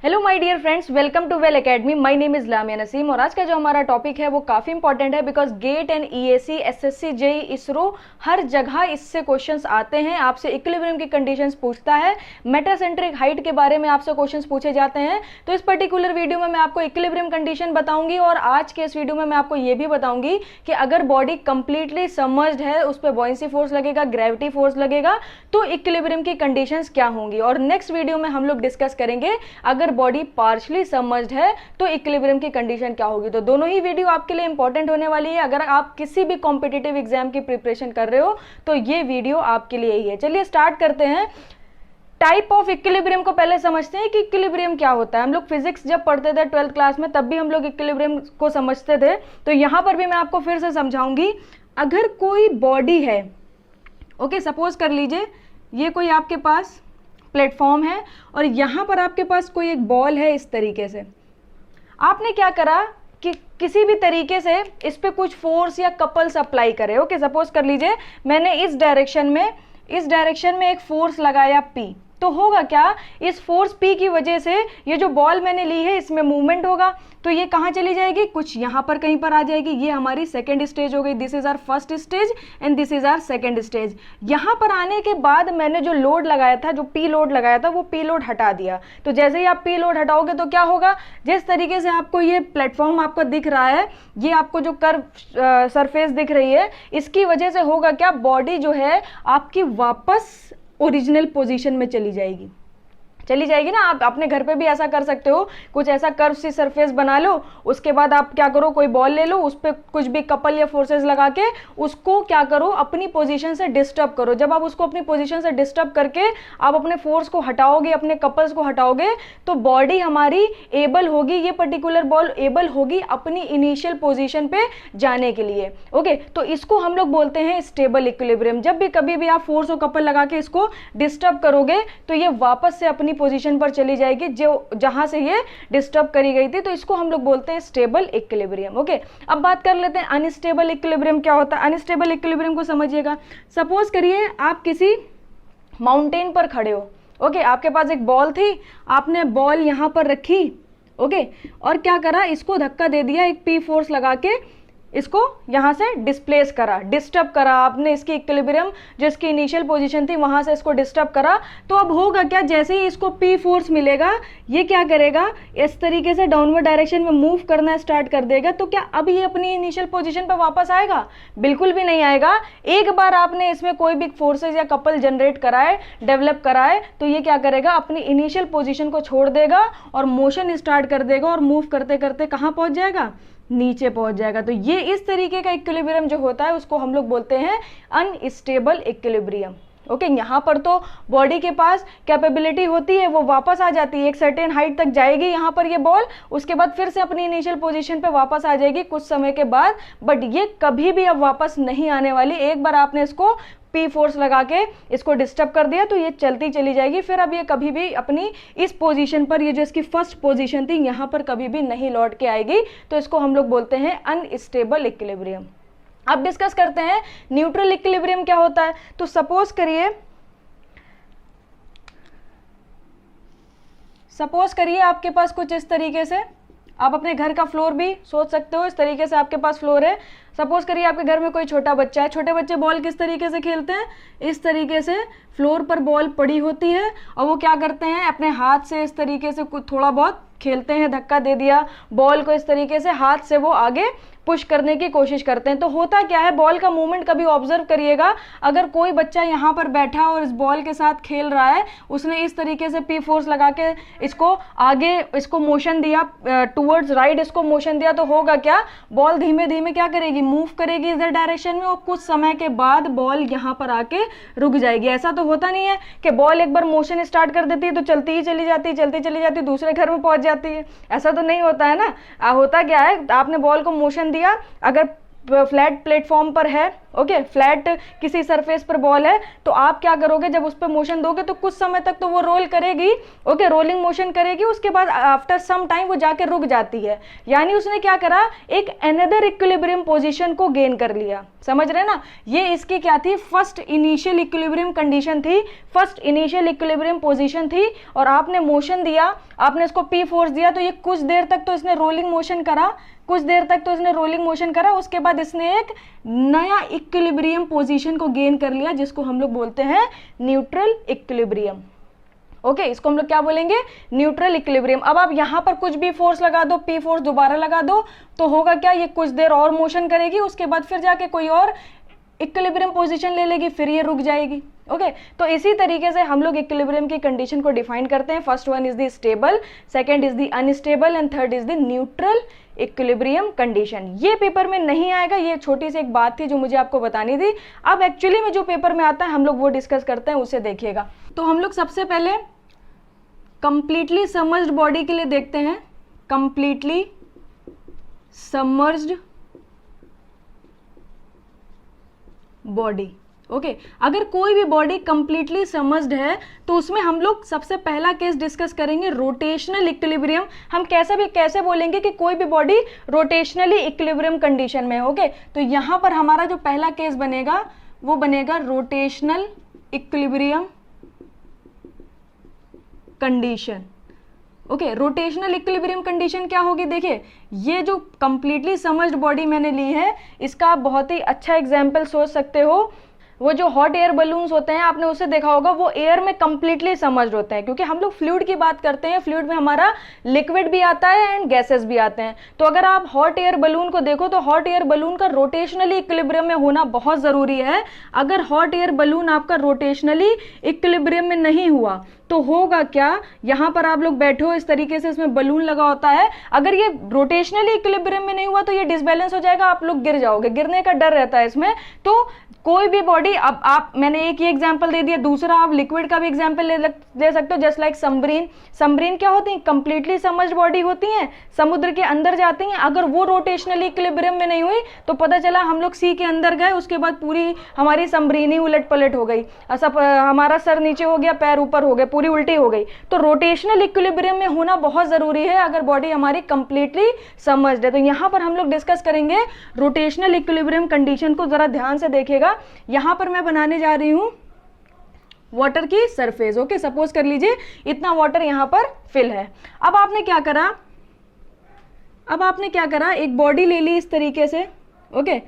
Hello my dear friends, welcome to Well Academy. My name is Lamia Naseem और आज का जो हमारा टॉपिक है वो काफ़ी इंपॉर्टेंट है because GATE and EAC, SSC, JE, ISRO हर जगह इससे क्वेश्चंस आते हैं। आपसे इक्विलिब्रियम की कंडीशंस पूछता है, मेटासेंट्रिक हाइट के बारे में आपसे क्वेश्चंस पूछे जाते हैं। तो इस पर्टिकुलर वीडियो में मैं आपको इक्विलिब्रियम कंडीशन बताऊंगी और आज के इस वीडियो में मैं आपको ये भी बताऊंगी कि अगर बॉडी कंप्लीटली सबमर्ज्ड है, उस पर बॉयंसी फोर्स लगेगा, ग्रेविटी फोर्स लगेगा, तो इक्विलिब्रियम की कंडीशंस क्या होंगी। और नेक्स्ट वीडियो में हम लोग डिस्कस करेंगे अगर बॉडी पार्शली सबमर्ज्ड है तो इक्विलिब्रियम की कंडीशन क्या होगी। तो दोनों ही वीडियो आपके लिए इंपॉर्टेंट होने वाली है। अगर आप किसी भी कॉम्पिटिटिव एग्जाम की प्रिपरेशन कर रहे हो तो ये वीडियो आपके लिए ही है। चलिए स्टार्ट करते हैं। टाइप ऑफ इक्विलिब्रियम को पहले समझते हैं कि इक्विलिब्रियम क्या होता है। हम लोग फिजिक्स जब पढ़ते थे 12th क्लास में, तब भी हम लोग इक्विलिब्रियम को समझते थे। तो यहां पर भी मैं आपको फिर से समझाऊंगी। अगर कोई बॉडी है, ओके, सपोज कर लीजिए ये कोई आपके पास प्लेटफॉर्म है और यहाँ पर आपके पास कोई एक बॉल है। इस तरीके से आपने क्या करा कि किसी भी तरीके से इस पे कुछ फोर्स या कपल्स अप्लाई करे। ओके, सपोज कर लीजिए मैंने इस डायरेक्शन में एक फोर्स लगाया P, तो होगा क्या, इस फोर्स P की वजह से ये जो बॉल मैंने ली है इसमें मूवमेंट होगा। तो ये कहाँ चली जाएगी, कुछ यहाँ पर कहीं पर आ जाएगी। ये हमारी सेकेंड स्टेज हो गई। This is our first stage and this is our second stage. यहाँ पर आने के बाद मैंने जो लोड लगाया था, जो P लोड लगाया था, वो P लोड हटा दिया। तो जैसे ही आप P लोड हटाओगे तो क्या होगा, जिस तरीके से आपको ये प्लेटफॉर्म आपको दिख रहा है, ये आपको जो कर्व सरफेस दिख रही है, इसकी वजह से होगा क्या, बॉडी जो है आपकी वापस ओरिजिनल पोजीशन में चली जाएगी ना। आप अपने घर पे भी ऐसा कर सकते हो, कुछ ऐसा कर्व सी सरफेस बना लो, उसके बाद आप क्या करो, कोई बॉल ले लो, उस पर कुछ भी कपल या फोर्सेस लगा के उसको क्या करो, अपनी पोजीशन से डिस्टर्ब करो। जब आप उसको अपनी पोजीशन से डिस्टर्ब करके आप अपने फोर्स को हटाओगे, अपने कपल्स को हटाओगे, तो बॉडी हमारी एबल होगी, ये पर्टिकुलर बॉल एबल होगी अपनी इनिशियल पोजीशन पे जाने के लिए। ओके, तो इसको हम लोग बोलते हैं स्टेबल इक्विलिब्रियम। जब भी कभी भी आप फोर्स और कपल लगा के इसको डिस्टर्ब करोगे तो ये वापस से अपनी पोजीशन पर चली जाएगी जो जहां से ये डिस्टर्ब करी गई थी। तो इसको हम लोग बोलते हैं स्टेबल इक्विलिब्रियम। ओके, अब बात कर लेते हैं अनस्टेबल इक्विलिब्रियम क्या होता है। अनस्टेबल इक्विलिब्रियम को समझिएगा। सपोज करिए आप किसी माउंटेन पर खड़े हो। ओके, आपके पास एक बॉल थी, आपने बॉल यहां पर रखी, ओके, और क्या करा, इसको धक्का दे दिया, एक P फोर्स लगा के इसको यहां से डिस्प्लेस करा, डिस्टर्ब करा आपने इसकी इक्विलिब्रियम, जो इसकी इनिशियल पोजीशन थी वहां से इसको डिस्टर्ब करा। तो अब होगा क्या, जैसे ही इसको P फोर्स मिलेगा, ये क्या करेगा, इस तरीके से डाउनवर्ड डायरेक्शन में मूव करना स्टार्ट कर देगा। तो क्या अब ये अपनी इनिशियल पोजीशन पर वापस आएगा? बिल्कुल भी नहीं आएगा। एक बार आपने इसमें कोई भी फोर्सेज या कपल जनरेट कराए, डेवलप कराए, तो ये क्या करेगा, अपनी इनिशियल पोजीशन को छोड़ देगा और मोशन स्टार्ट कर देगा और मूव करते करते कहाँ पहुंच जाएगा, नीचे पहुंच जाएगा। तो ये इस तरीके का इक्विलिब्रियम जो होता है उसको हम लोग बोलते हैं अनस्टेबल इक्विलिब्रियम। ओके, यहाँ पर तो बॉडी के पास कैपेबिलिटी होती है, वो वापस आ जाती है, एक सर्टेन हाइट तक जाएगी यहाँ पर ये बॉल, उसके बाद फिर से अपनी इनिशियल पोजीशन पे वापस आ जाएगी कुछ समय के बाद। बट ये कभी भी अब वापस नहीं आने वाली। एक बार आपने इसको P फोर्स लगा के इसको डिस्टर्ब कर दिया तो ये चलती चली जाएगी। फिर अब ये कभी भी अपनी इस पोजीशन पर, ये जो इसकी फर्स्ट पोजीशन थी, यहाँ पर कभी भी नहीं लौट के आएगी। तो इसको हम लोग बोलते हैं अनस्टेबल इक्विलिब्रियम। अब डिस्कस करते हैं न्यूट्रल इक्विलिब्रियम क्या होता है। तो सपोज करिए आपके पास कुछ इस तरीके से, आप अपने घर का फ्लोर भी सोच सकते हो, इस तरीके से आपके पास फ्लोर है। सपोज करिए आपके घर में कोई छोटा बच्चा है। छोटे बच्चे बॉल किस तरीके से खेलते हैं, इस तरीके से फ्लोर पर बॉल पड़ी होती है और वो क्या करते हैं, अपने हाथ से इस तरीके से कुछ थोड़ा बहुत खेलते हैं, धक्का दे दिया बॉल को, इस तरीके से हाथ से वो आगे पुश करने की कोशिश करते हैं। तो होता क्या है, बॉल का मूवमेंट कभी ऑब्जर्व करिएगा। अगर कोई बच्चा यहाँ पर बैठा और इस बॉल के साथ खेल रहा है, उसने इस तरीके से P फोर्स लगा के इसको आगे, इसको मोशन दिया टूवर्ड्स राइट, इसको मोशन दिया, तो होगा क्या, बॉल धीमे धीमे क्या करेगी, मूव करेगी इधर डायरेक्शन में और कुछ समय के बाद बॉल यहाँ पर आके रुक जाएगी। ऐसा तो होता नहीं है कि बॉल एक बार मोशन स्टार्ट कर देती है तो चलती ही चली जाती, चलती चली जाती, दूसरे घर में पहुंच जाती है। ऐसा तो नहीं होता है ना। होता क्या है, आपने बॉल को मोशन दिया, अगर फ्लैट प्लेटफॉर्म पर है, ओके, फ्लैट किसी सरफेस पर बॉल है, तो आप क्या करोगे, जब उस पर मोशन दोगे तो कुछ समय तक तो वो रोल करेगी, ओके, रोलिंग मोशन करेगी, उसके बाद आफ्टर सम टाइम वो जाके रुक जाती है। यानी उसने क्या करा, एक अनदर इक्विलिब्रियम पोजीशन को गेन कर लिया। समझ रहे ना, ये इसकी क्या थी, फर्स्ट इनिशियल इक्विलिब्रियम कंडीशन थी, फर्स्ट इनिशियल इक्विलिब्रियम पोजीशन थी, और आपने मोशन दिया, आपने इसको पी फोर्स दिया, तो ये कुछ देर तक तो इसने रोलिंग मोशन करा, कुछ देर तक तो इसने रोलिंग मोशन करा, उसके बाद इसने एक नया इक्विलिब्रियम पोजीशन को गेन कर लिया, जिसको हम लोग बोलते हैं न्यूट्रल इक्विलिब्रियम। ओके, इसको हम लोग क्या बोलेंगे, न्यूट्रल इक्विलिब्रियम। अब आप यहाँ पर कुछ भी फोर्स लगा दो, पी फोर्स दोबारा लगा दो, तो होगा क्या, ये कुछ देर और मोशन करेगी, उसके बाद फिर जाके कोई और इक्विलिब्रियम पोजीशन ले लेगी, फिर ये रुक जाएगी। ओके, तो इसी तरीके से हम लोग इक्विलिब्रियम की कंडीशन को डिफाइन करते हैं। First one is the stable, second is the unstable, and third is the neutral equilibrium condition. ये पेपर में नहीं आएगा, ये छोटी सी एक बात थी जो मुझे आपको बतानी थी। अब एक्चुअली में जो पेपर में आता है हम लोग वो डिस्कस करते हैं, उसे देखिएगा। तो हम लोग सबसे पहले कंप्लीटली सबमर्ज्ड बॉडी के लिए देखते हैं, कंप्लीटली सबमर्ज्ड बॉडी। ओके, अगर कोई भी बॉडी कंप्लीटली सबमर्ज्ड है तो उसमें हम लोग सबसे पहला केस डिस्कस करेंगे रोटेशनल इक्विलिब्रियम। हम कैसे बोलेंगे कि कोई भी बॉडी रोटेशनली इक्विलिब्रियम कंडीशन में है। ओके, तो यहां पर हमारा जो पहला केस बनेगा वो बनेगा rotational equilibrium condition. Okay, rotational equilibrium condition क्या होगी, देखिए ये जो कंप्लीटली सबमर्ज्ड बॉडी मैंने ली है, इसका आप बहुत ही अच्छा एग्जाम्पल सोच सकते हो। वो जो हॉट एयर बलून्स होते हैं, आपने उसे देखा होगा, वो एयर में कंप्लीटली सबमर्ज्ड होते हैं, क्योंकि हम लोग फ्लूइड की बात करते हैं, फ्लूइड में हमारा लिक्विड भी आता है एंड गैसेस भी आते हैं। तो अगर आप हॉट एयर बलून को देखो तो हॉट एयर बलून का रोटेशनली इक्विलिब्रियम में होना बहुत जरूरी है। अगर हॉट एयर बलून आपका रोटेशनली इक्विलिब्रियम में नहीं हुआ तो होगा क्या, यहां पर आप लोग बैठे हो इस तरीके से, इसमें बलून लगा होता है, अगर ये रोटेशनली इक्विलिब्रियम में नहीं हुआ तो ये डिसबैलेंस हो जाएगा, आप लोग गिर जाओगे, गिरने का डर रहता है इसमें। तो कोई भी बॉडी, अब आप, मैंने एक ही एग्जांपल दे दिया, दूसरा आप लिक्विड का भी एग्जांपल ले सकते हो, जस्ट लाइक सबमरीन। सबमरीन क्या होती है, कंप्लीटली सबमर्ज्ड बॉडी होती है, समुद्र के अंदर जाती हैं। अगर वो रोटेशनली इक्विलिब्रियम में नहीं हुई तो पता चला हम लोग सी के अंदर गए, उसके बाद पूरी हमारी सबमरीन ही उलट पलट हो गई, हमारा सर नीचे हो गया, पैर ऊपर हो गए, पूरी उल्टी हो गई। तो रोटेशनल इक्विलिब्रियम में होना बहुत जरूरी है अगर बॉडी हमारी कंप्लीटली सबमर्ज्ड है। तो यहां पर हम लोग डिस्कस करेंगे रोटेशनल इक्विलिब्रियम कंडीशन को, जरा ध्यान से देखिएगा। यहां पर मैं बनाने जा रही हूं वाटर की सरफेस। ओके, सपोज कर लीजिए इतना वाटर यहां पर फिल है। अब आपने क्या करा, एक बॉडी ले ली इस तरीके से। ओके,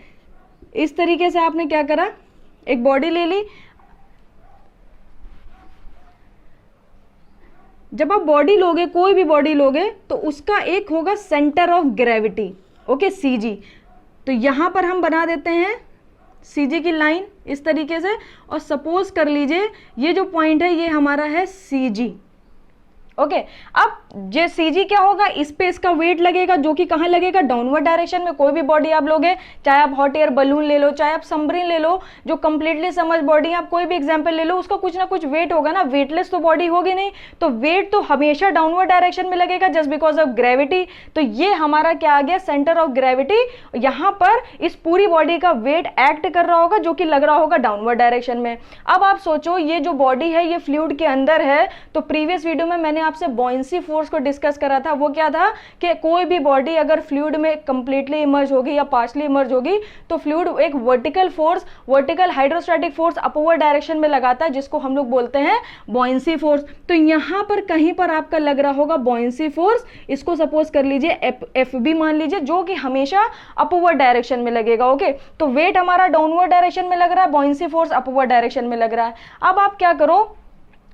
इस तरीके से आपने क्या करा, एक बॉडी ले ली। जब आप बॉडी लोगे, कोई भी बॉडी लोगे, तो उसका एक होगा centre of gravity, okay, CG. तो यहां पर हम बना देते हैं सीजी की लाइन इस तरीके से, और सपोज कर लीजिए ये जो पॉइंट है ये हमारा है सीजी। ओके, अब ये सीजी क्या होगा, इस पे इसका वेट लगेगा, जो कि कहाँ लगेगा, डाउनवर्ड डायरेक्शन में। कोई भी बॉडी आप लोगे, चाहे आप हॉट एयर बलून ले लो, चाहे आप सबमरीन ले लो, जो कंप्लीटली सबमर्ज्ड बॉडी, आप कोई भी एग्जांपल ले लो, उसका कुछ ना कुछ वेट होगा ना, वेटलेस तो बॉडी होगी नहीं, तो वेट तो हमेशा डाउनवर्ड डायरेक्शन में लगेगा जस्ट बिकॉज ऑफ ग्रेविटी। तो ये हमारा क्या आ गया, सेंटर ऑफ ग्रेविटी। यहाँ पर इस पूरी बॉडी का वेट एक्ट कर रहा होगा, जो कि लग रहा होगा डाउनवर्ड डायरेक्शन में। अब आप सोचो ये जो बॉडी है ये फ्लूइड के अंदर है, तो प्रीवियस वीडियो में मैंने आपसे बॉयंसी फोर्स को डिस्कस करा था। वो क्या था कि कोई भी बॉडी अगर फ्लूइड में कंप्लीटली इमर्ज होगी या पार्शली इमर्ज होगी तो फ्लूइड एक vertical force, vertical hydrostatic force upward direction में लगाता है, जिसको हम लोग बोलते हैं बॉयंसी फोर्स। तो यहां पर कहीं पर आपका लग रहा होगा बॉयंसी फोर्स, इसको सपोज कर लीजिए एफ बी मान लीजिए, जो कि हमेशा अपवर्ड डायरेक्शन में लगेगा। ओके, तो वेट हमारा डाउनवर्ड डायरेक्शन में लग रहा है, बॉयंसी फोर्स अपवर्ड डायरेक्शन में लग रहा है। अब आप क्या करो,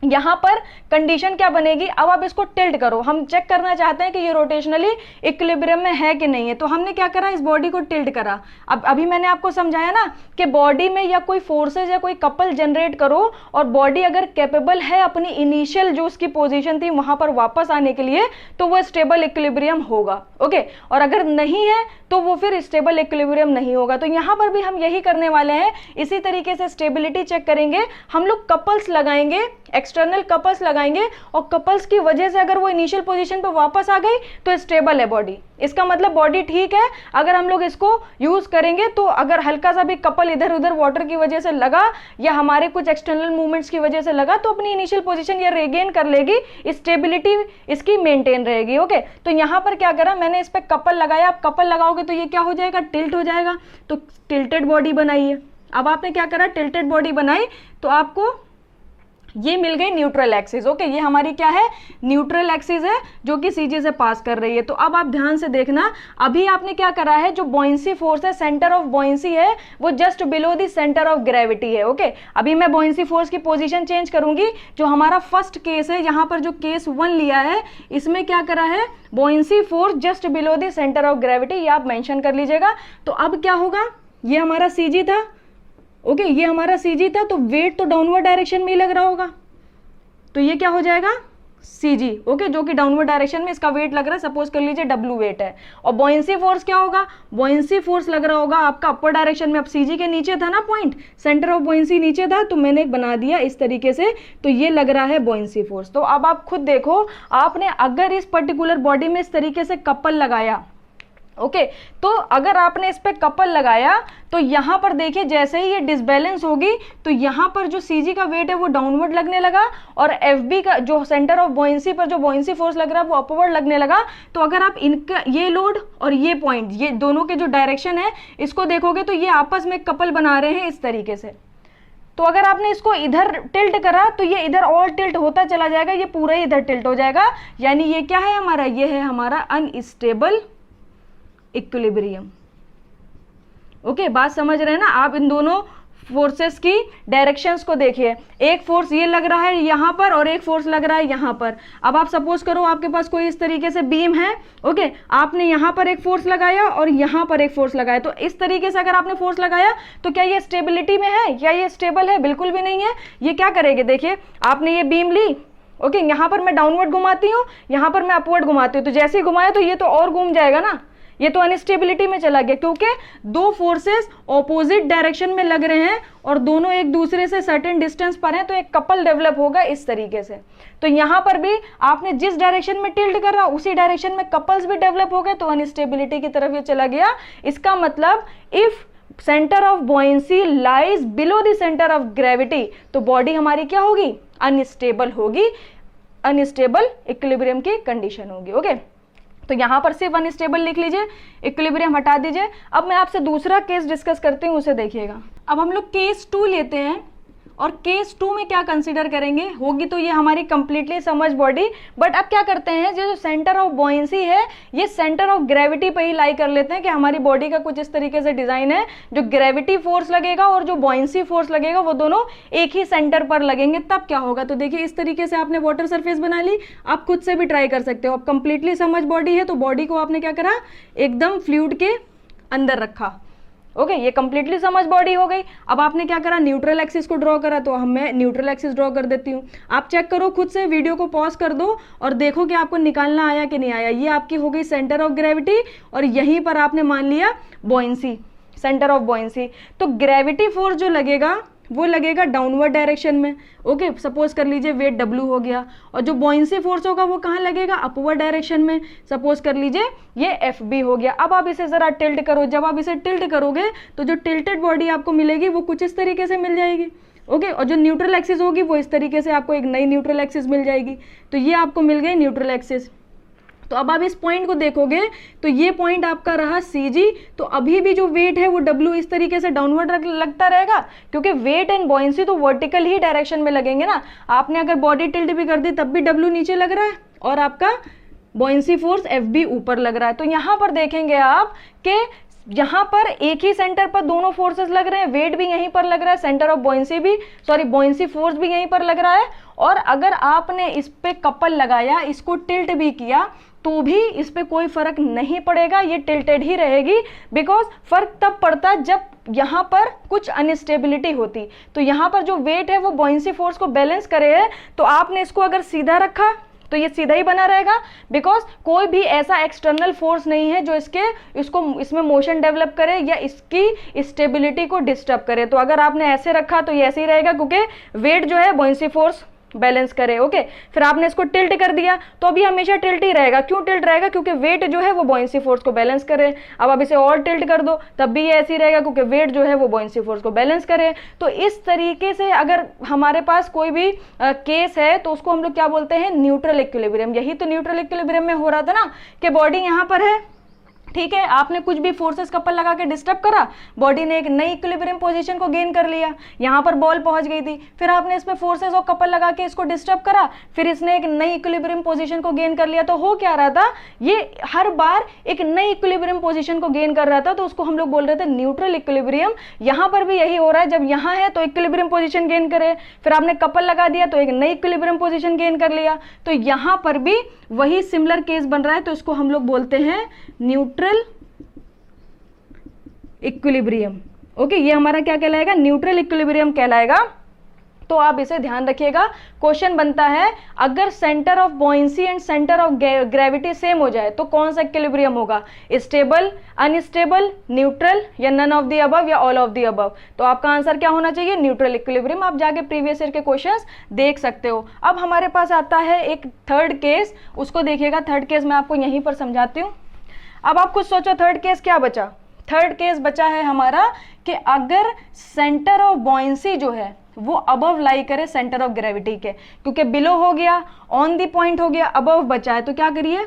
यहां पर कंडीशन क्या बनेगी, अब आप इसको टिल्ट करो। हम चेक करना चाहते हैं कि ये रोटेशनली इक्विलिब्रियम में है कि नहीं है, तो हमने क्या करा, इस बॉडी को टिल्ट करा। अब अभी मैंने आपको समझाया ना कि बॉडी में या कोई फोर्सेज या कोई कपल जनरेट करो, और बॉडी अगर कैपेबल है अपनी इनिशियल जो उसकी पोजीशन थी वहां पर वापस आने के लिए, तो वो स्टेबल इक्विलिब्रियम होगा। ओके, और अगर नहीं है तो वो फिर स्टेबल इक्विलिब्रियम नहीं होगा। तो यहां पर भी हम यही करने वाले हैं, इसी तरीके से स्टेबिलिटी चेक करेंगे। हम लोग कपल्स लगाएंगे, एक्सटर्नल कपल्स लगाएंगे और कपल्स की वजह से अगर वो इनिशियल पोजीशन पे वापस आ गई तो स्टेबल है बॉडी। इसका मतलब बॉडी ठीक है। अगर हम लोग इसको यूज करेंगे तो अगर हल्का सा भी कपल इधर उधर वाटर की वजह से लगा या हमारे कुछ एक्सटर्नल मूवमेंट्स की वजह से लगा तो अपनी इनिशियल पोजीशन ये रिगेन कर लेगी, स्टेबिलिटी इसकी मेंटेन रहेगी। ओके, तो यहाँ पर क्या करा मैंने, इस पे कपल लगाया। आप कपल लगाओगे तो ये क्या हो जाएगा, टिल्ट हो जाएगा। तो टिल्टेड बॉडी बनाइए। अब आपने क्या करा, टिल्टेड बॉडी बनाई तो आपको ये मिल गई न्यूट्रल एक्सिस। ओके, ये हमारी क्या है, न्यूट्रल एक्सिस है जो कि सीजी से पास कर रही है। तो अब आप ध्यान से देखना, अभी आपने क्या करा है, जो बॉयंसी फोर्स है, सेंटर ऑफ बॉयंसी है, वो just below the centre of gravity है। ओके, अभी मैं बॉयंसी फोर्स की पोजीशन चेंज करूंगी। जो हमारा फर्स्ट केस है, यहाँ पर जो केस 1 लिया है, इसमें क्या करा है, buoyancy force just below the centre of gravity, ये आप मेंशन कर लीजिएगा। तो अब क्या होगा, ये हमारा सीजी था। ओके, ये हमारा सीजी था, तो वेट तो डाउनवर्ड डायरेक्शन में ही लग रहा होगा, तो ये क्या हो जाएगा, सीजी। ओके, जो कि डाउनवर्ड डायरेक्शन में इसका वेट लग रहा है, सपोज कर लीजिए W वेट है। और बॉयंसी फोर्स क्या होगा, बॉयंसी फोर्स लग रहा होगा आपका अपर डायरेक्शन में। अब सीजी के नीचे था ना पॉइंट, सेंटर ऑफ बॉयंसी नीचे था, तो मैंने बना दिया इस तरीके से, तो ये लग रहा है बॉयंसी फोर्स। तो अब आप खुद देखो, आपने अगर इस पर्टिकुलर बॉडी में इस तरीके से कपल लगाया, ओके, तो अगर आपने इस पे कपल लगाया तो यहाँ पर देखिए जैसे ही ये डिसबैलेंस होगी तो यहाँ पर जो सीजी का वेट है वो डाउनवर्ड लगने लगा और एफबी का जो सेंटर ऑफ बॉयंसी पर जो बॉयंसी फोर्स लग रहा है वो अपवर्ड लगने लगा। तो अगर आप इनका ये लोड और ये पॉइंट, ये दोनों के जो डायरेक्शन है इसको देखोगे तो ये आपस में कपल बना रहे हैं इस तरीके से। तो अगर आपने इसको इधर टिल्ट करा तो ये इधर और टिल्ट होता चला जाएगा, ये पूरा ही इधर टिल्ट हो जाएगा। यानी ये क्या है हमारा, ये है हमारा अनस्टेबल इक्विलिब्रियम। ओके, बात समझ रहे हैं ना आप। इन दोनों फोर्सेस की डायरेक्शंस को देखिए, एक फोर्स ये लग रहा है यहाँ पर और एक फोर्स लग रहा है यहाँ पर। अब आप सपोज करो आपके पास कोई इस तरीके से बीम है, ओके, आपने यहाँ पर एक फोर्स लगाया और यहाँ पर एक फोर्स लगाया। तो इस तरीके से अगर आपने फोर्स लगाया तो क्या ये स्टेबिलिटी में है, क्या ये स्टेबल है, बिल्कुल भी नहीं है। ये क्या करेगी, देखिए आपने ये बीम ली, ओके, यहाँ पर मैं डाउनवर्ड घुमाती हूँ, यहाँ पर मैं अपवर्ड घुमाती हूँ, तो जैसे ही घुमाया तो ये तो और घूम जाएगा ना, ये तो अनस्टेबिलिटी में चला गया, क्योंकि दो फोर्सेस ऑपोजिट डायरेक्शन में लग रहे हैं और दोनों एक दूसरे से सर्टेन डिस्टेंस पर हैं, तो एक कपल डेवलप होगा इस तरीके से। तो यहाँ पर भी आपने जिस डायरेक्शन में टिल्ट कर रहा उसी डायरेक्शन में कपल्स भी डेवलप हो गए, तो अनस्टेबिलिटी की तरफ ये चला गया। इसका मतलब if centre of buoyancy lies below the centre of gravity, तो बॉडी हमारी क्या होगी, अनस्टेबल होगी, अनस्टेबल इक्विलिब्रियम की कंडीशन होगी। ओके, तो यहां पर सिर्फ अनस्टेबल लिख लीजिए, इक्विलिब्रियम हटा दीजिए। अब मैं आपसे दूसरा केस डिस्कस करती हूं, उसे देखिएगा। अब हम लोग केस 2 लेते हैं और केस 2 में क्या कंसीडर करेंगे, होगी तो ये हमारी कंप्लीटली समझ बॉडी। बट अब क्या करते हैं, जो सेंटर ऑफ बॉयंसी है ये सेंटर ऑफ ग्रेविटी पे ही लाई कर लेते हैं कि हमारी बॉडी का कुछ इस तरीके से डिजाइन है, जो ग्रेविटी फोर्स लगेगा और जो बॉयंसी फोर्स लगेगा वो दोनों एक ही सेंटर पर लगेंगे। तब क्या होगा, तो देखिए इस तरीके से आपने वाटर सरफेस बना ली, आप खुद से भी ट्राई कर सकते हो। अब कंप्लीटली समझ बॉडी है तो बॉडी को आपने क्या करा, एकदम फ्लूइड के अंदर रखा। ओके, ये कंप्लीटली समझ बॉडी हो गई। अब आपने क्या करा, न्यूट्रल एक्सिस को ड्रॉ करा, तो मैं न्यूट्रल एक्सिस ड्रॉ कर देती हूँ। आप चेक करो खुद से, वीडियो को पॉज कर दो और देखो कि आपको निकालना आया कि नहीं आया। ये आपकी हो गई सेंटर ऑफ ग्रेविटी और यहीं पर आपने मान लिया बॉयंसी, सेंटर ऑफ बॉयंसी। तो ग्रेविटी फोर्स जो लगेगा वो लगेगा डाउनवर्ड डायरेक्शन में। ओके, सपोज कर लीजिए वेट W हो गया, और जो बॉयंसी फोर्स होगा वो कहाँ लगेगा, अपवर्ड डायरेक्शन में। सपोज कर लीजिए ये FB हो गया। अब आप इसे जरा टिल्ट करो, जब आप इसे टिल्ट करोगे तो जो टिल्टेड बॉडी आपको मिलेगी वो कुछ इस तरीके से मिल जाएगी। ओके, और जो न्यूट्रल एक्सिस होगी वो इस तरीके से आपको एक नई न्यूट्रल एक्सिस मिल जाएगी। तो ये आपको मिल गई न्यूट्रल एक्सिस। तो अब आप इस पॉइंट को देखोगे तो ये पॉइंट आपका रहा CG। तो अभी भी जो वेट है वो W इस तरीके से डाउनवर्ड लगता रहेगा, क्योंकि वेट एंड बॉयंसी तो वर्टिकल ही डायरेक्शन में लगेंगे ना। आपने अगर बॉडी टिल्ट भी कर दी तब भी W नीचे लग रहा है और आपका बॉयंसी फोर्स FB ऊपर लग रहा है। तो यहाँ पर देखेंगे आप कि यहाँ पर एक ही सेंटर पर दोनों फोर्सेस लग रहे हैं, वेट भी यहीं पर लग रहा है, सेंटर ऑफ बॉयंसी भी, सॉरी बॉयंसी फोर्स भी यहीं पर लग रहा है। और अगर आपने इस पे कपल लगाया, इसको टिल्ट भी किया, तो भी इस पे कोई फर्क नहीं पड़ेगा, ये टिल्टेड ही रहेगी। बिकॉज फर्क तब पड़ता जब यहाँ पर कुछ अनस्टेबिलिटी होती। तो यहाँ पर जो वेट है वो बॉयंसी फोर्स को बैलेंस करे है, तो आपने इसको अगर सीधा रखा तो ये सीधा ही बना रहेगा, बिकॉज कोई भी ऐसा एक्सटर्नल फोर्स नहीं है जो इसमें मोशन डेवलप करे या इसकी स्टेबिलिटी को डिस्टर्ब करे। तो अगर आपने ऐसे रखा तो ये ऐसे ही रहेगा, क्योंकि वेट जो है बॉयंसी फोर्स बैलेंस करे। ओके, फिर आपने इसको टिल्ट कर दिया तो अभी हमेशा टिल्ट ही रहेगा। क्यों टिल्ट रहेगा? क्योंकि वेट जो है वो बॉयंसी फोर्स को बैलेंस करे। अब आप इसे और टिल्ट कर दो तब भी ये ऐसे ही रहेगा, क्योंकि वेट जो है वो बॉयंसी फोर्स को बैलेंस करे। तो इस तरीके से अगर हमारे पास कोई भी केस है तो उसको हम लोग क्या बोलते हैं? Neutral equilibrium. यही तो न्यूट्रल इक्विलिब्रियम में हो रहा था ना, कि बॉडी यहां पर है, ठीक है, आपने कुछ भी फोर्सेस कपल लगा के डिस्टर्ब करा, बॉडी ने एक नई इक्विलिब्रियम पोजीशन को गेन कर लिया, यहां पर बॉल पहुंच गई थी, फिर आपने इसमें फोर्सेस और कपल लगा के इसको डिस्टर्ब करा, फिर इसने एक नई इक्विलिब्रियम पोजीशन को गेन कर लिया। तो हो क्या रहा था? ये हर बार एक नई इक्विलिब्रियम पोजीशन को गेन कर रहा था, तो उसको हम लोग बोल रहे थे न्यूट्रल इक्विलिब्रियम। यहां पर भी यही हो रहा है, जब यहां है तो इक्विलिब्रियम पोजीशन गेन करे, फिर आपने कपल लगा दिया तो एक नई इक्विलिब्रियम पोजीशन गेन कर लिया। तो यहां पर भी वही सिमिलर केस बन रहा है, तो इसको हम लोग बोलते हैं न्यूट्रल इक्विलिब्रियम। ओके, ये हमारा क्या कहलाएगा? न्यूट्रल इक्विलिब्रियम कहलाएगा। तो आप इसे ध्यान रखिएगा। क्वेश्चन बनता है, अगर centre of buoyancy and centre of gravity same हो जाए तो कौन सा इक्विलिब्रियम होगा? स्टेबल, अनस्टेबल, न्यूट्रल, या नन ऑफ द अबव, या ऑल ऑफ द अबव? तो आपका आंसर क्या होना चाहिए? Neutral equilibrium. आप जाके प्रीवियस ईयर के क्वेश्चंस देख सकते हो। अब हमारे पास आता है एक थर्ड केस, उसको देखिएगा। थर्ड केस मैं आपको यहीं पर समझाती हूँ। अब आप खुद सोचो थर्ड केस क्या बचा? थर्ड केस बचा है हमारा कि अगर सेंटर ऑफ बॉयंसी जो है वो अबव लाई करे सेंटर ऑफ ग्रेविटी के, क्योंकि बिलो हो गया, ऑन द पॉइंट हो गया, अबव बचा है, तो क्या करिए?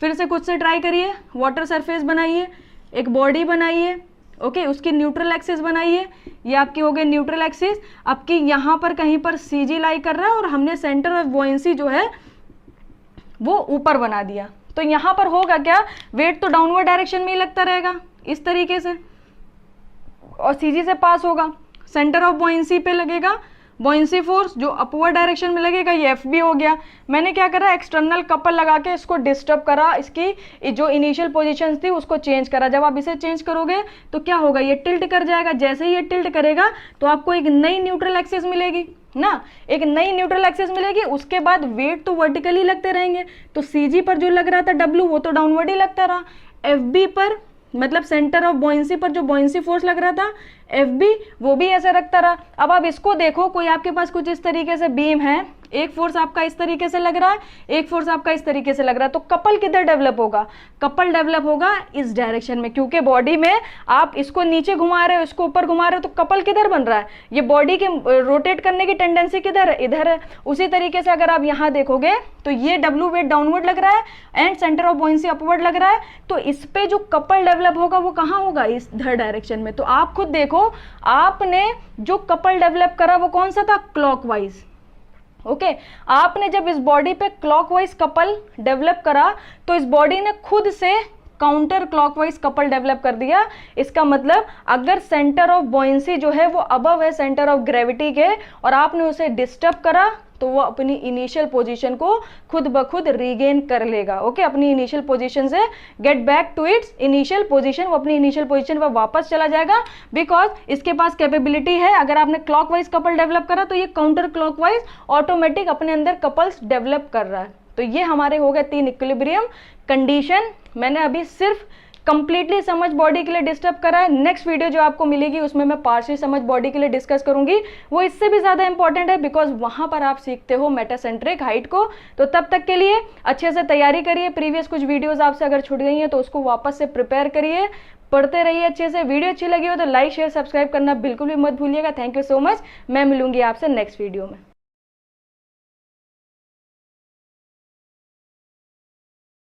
फिर से खुद से ट्राई करिए। वाटर सरफेस बनाइए, एक बॉडी बनाइए, ओके, उसकी न्यूट्रल एक्सिस बनाइए। ये आपकी हो गई न्यूट्रल एक्सिस। आपकी यहाँ पर कहीं पर सीजी लाई कर रहा है और हमने सेंटर ऑफ बॉयंसी जो है वो ऊपर बना दिया। तो यहां पर होगा क्या? वेट तो डाउनवर्ड डायरेक्शन में ही लगता रहेगा इस तरीके से, और सीजी से पास होगा, सेंटर ऑफ बॉयंसी पे लगेगा बॉयंसी फोर्स जो अपवर्ड डायरेक्शन में लगेगा। ये एफ बी हो गया। मैंने क्या करा? एक्सटर्नल कपल लगा के इसको डिस्टर्ब करा, इसकी जो इनिशियल पोजीशंस थी उसको चेंज करा। जब आप इसे चेंज करोगे तो क्या होगा? ये टिल्ट कर जाएगा। जैसे ही ये टिल्ट करेगा तो आपको एक नई न्यूट्रल एक्सिस मिलेगी ना, एक नई न्यूट्रल एक्सिस मिलेगी। उसके बाद वेट तो वर्टिकली लगते रहेंगे, तो सीजी पर जो लग रहा था डब्ल्यू वो तो डाउनवर्ड ही लगता रहा। एफ बी पर, मतलब सेंटर ऑफ बॉयंसी पर जो बॉयंसी फोर्स लग रहा था एफ बी, वो भी ऐसे रखता रहा। अब आप इसको देखो, कोई आपके पास कुछ इस तरीके से बीम है, एक फोर्स आपका इस तरीके से लग रहा है, एक फोर्स आपका इस तरीके से लग रहा है, तो कपल किधर डेवलप होगा? कपल डेवलप होगा इस डायरेक्शन में, क्योंकि बॉडी में आप इसको नीचे घुमा रहे हो, इसको ऊपर घुमा रहे हो, तो कपल किधर बन रहा है? ये बॉडी के रोटेट करने की टेंडेंसी किधर है? इधर है। उसी तरीके से अगर आप यहाँ देखोगे तो ये डब्ल्यू वेट डाउनवर्ड लग रहा है and centre of buoyancy upward लग रहा है, तो इस पे जो कपल डेवलप होगा वो कहाँ होगा? इस इधर डायरेक्शन में। तो आप खुद देखो, आपने जो कपल डेवलप करा वो कौन सा था? क्लॉकवाइज। ओके, आपने जब इस बॉडी पे क्लॉकवाइज कपल डेवलप करा तो इस बॉडी ने खुद से काउंटर क्लॉकवाइज कपल डेवलप कर दिया। इसका मतलब अगर सेंटर ऑफ बॉयंसी जो है वो अबव है सेंटर ऑफ ग्रेविटी के और आपने उसे डिस्टर्ब करा तो वो अपनी इनिशियल पोजीशन को खुद ब खुद रीगेन कर लेगा। ओके, अपनी इनिशियल पोजीशन से get back to its initial position, वो अपनी इनिशियल पोजीशन पर वापस चला जाएगा, बिकॉज इसके पास कैपेबिलिटी है। अगर आपने क्लॉकवाइज कपल डेवलप करा तो ये काउंटर क्लॉकवाइज ऑटोमेटिक अपने अंदर कपल्स डेवलप कर रहा है। तो ये हमारे हो गए 3 इक्विलिब्रियम कंडीशन। मैंने अभी सिर्फ कंप्लीटली समझ बॉडी के लिए डिस्टर्ब करा है। नेक्स्ट वीडियो जो आपको मिलेगी उसमें मैं पार्शियल समझ बॉडी के लिए डिस्कस करूंगी, वो इससे भी ज्यादा इंपॉर्टेंट है, बिकॉज वहां पर आप सीखते हो मेटासेंट्रिक हाइट को। तो तब तक के लिए अच्छे से तैयारी करिए। प्रीवियस कुछ वीडियोस आपसे अगर छूट गई हैं तो उसको वापस से प्रिपेयर करिए, पढ़ते रहिए अच्छे से। वीडियो अच्छी लगी हो तो लाइक शेयर सब्सक्राइब करना बिल्कुल भी मत भूलिएगा। Thank you so much. मैं मिलूंगी आपसे नेक्स्ट वीडियो में।